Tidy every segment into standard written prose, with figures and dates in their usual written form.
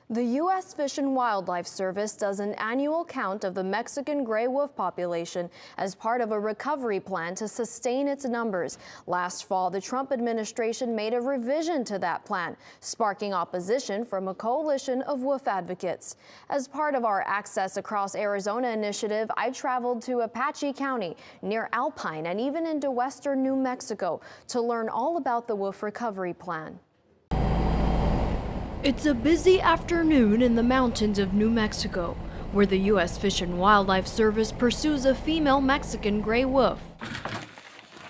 The U.S. Fish and Wildlife Service does an annual count of the Mexican gray wolf population as part of a recovery plan to sustain its numbers. Last fall, the Trump administration made a revision to that plan, sparking opposition from a coalition of wolf advocates. As part of our Access Across Arizona initiative, I traveled to Apache County, near Alpine, and even into western New Mexico to learn all about the wolf recovery plan. It's a busy afternoon in the mountains of New Mexico, where the U.S. Fish and Wildlife Service pursues a female Mexican gray wolf.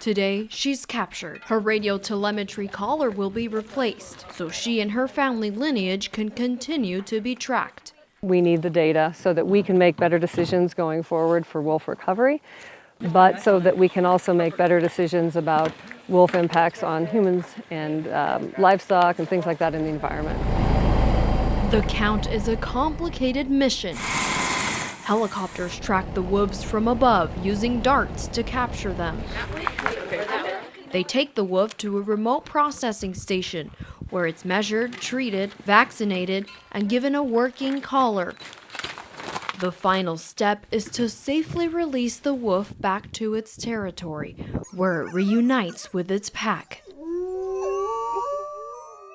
Today, she's captured. Her radio telemetry collar will be replaced, so she and her family lineage can continue to be tracked. We need the data so that we can make better decisions going forward for wolf recovery, but so that we can also make better decisions about wolf impacts on humans and livestock and things like that in the environment. The count is a complicated mission. Helicopters track the wolves from above using darts to capture them. They take the wolf to a remote processing station where it's measured, treated, vaccinated, and given a working collar. The final step is to safely release the wolf back to its territory, where it reunites with its pack.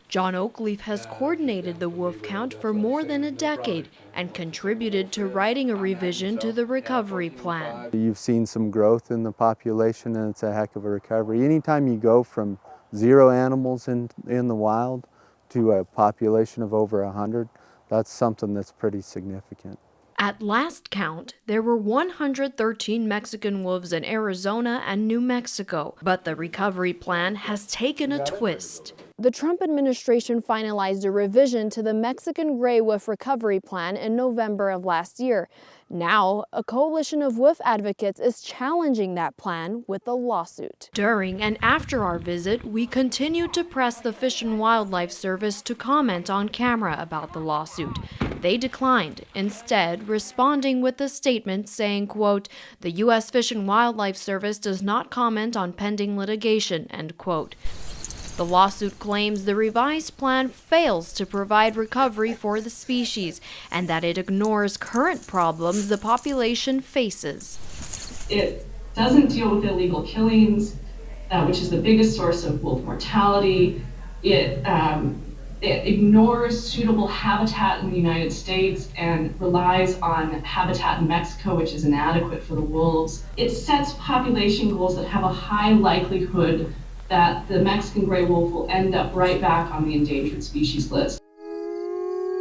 John Oakleaf has coordinated the wolf count for more than a decade and contributed to writing a revision to the recovery plan. You've seen some growth in the population, and it's a heck of a recovery. Anytime you go from 0 animals in the wild to a population of over 100, that's something that's pretty significant. At last count, there were 113 Mexican wolves in Arizona and New Mexico, but the recovery plan has taken a twist. The Trump administration finalized a revision to the Mexican gray wolf recovery plan in November of last year. Now, a coalition of wolf advocates is challenging that plan with a lawsuit. During and after our visit, we continued to press the Fish and Wildlife Service to comment on camera about the lawsuit. They declined, instead responding with a statement saying, quote, "The U.S. Fish and Wildlife Service does not comment on pending litigation," end quote. The lawsuit claims the revised plan fails to provide recovery for the species and that it ignores current problems the population faces. It doesn't deal with illegal killings, which is the biggest source of wolf mortality. It ignores suitable habitat in the United States and relies on habitat in Mexico, which is inadequate for the wolves. It sets population goals that have a high likelihood that the Mexican gray wolf will end up right back on the endangered species list.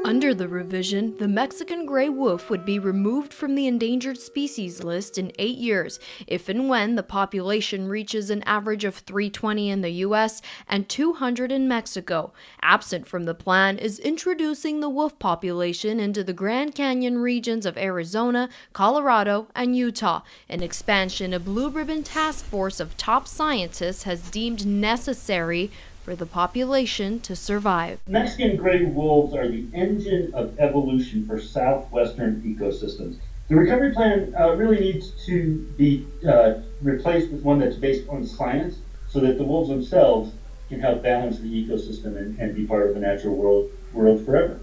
Under the revision, the Mexican gray wolf would be removed from the endangered species list in 8 years if and when the population reaches an average of 320 in the U.S. and 200 in Mexico. Absent from the plan is introducing the wolf population into the Grand Canyon regions of Arizona, Colorado, and Utah, an expansion a Blue Ribbon Task Force of top scientists has deemed necessary for the population to survive. Mexican gray wolves are the engine of evolution for southwestern ecosystems. The recovery plan really needs to be replaced with one that's based on science so that the wolves themselves can help balance the ecosystem and be part of the natural world forever.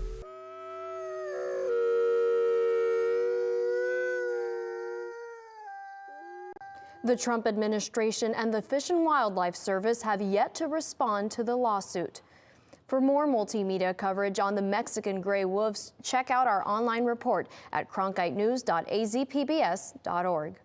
The Trump administration and the Fish and Wildlife Service have yet to respond to the lawsuit. For more multimedia coverage on the Mexican gray wolves, check out our online report at cronkitenews.azpbs.org.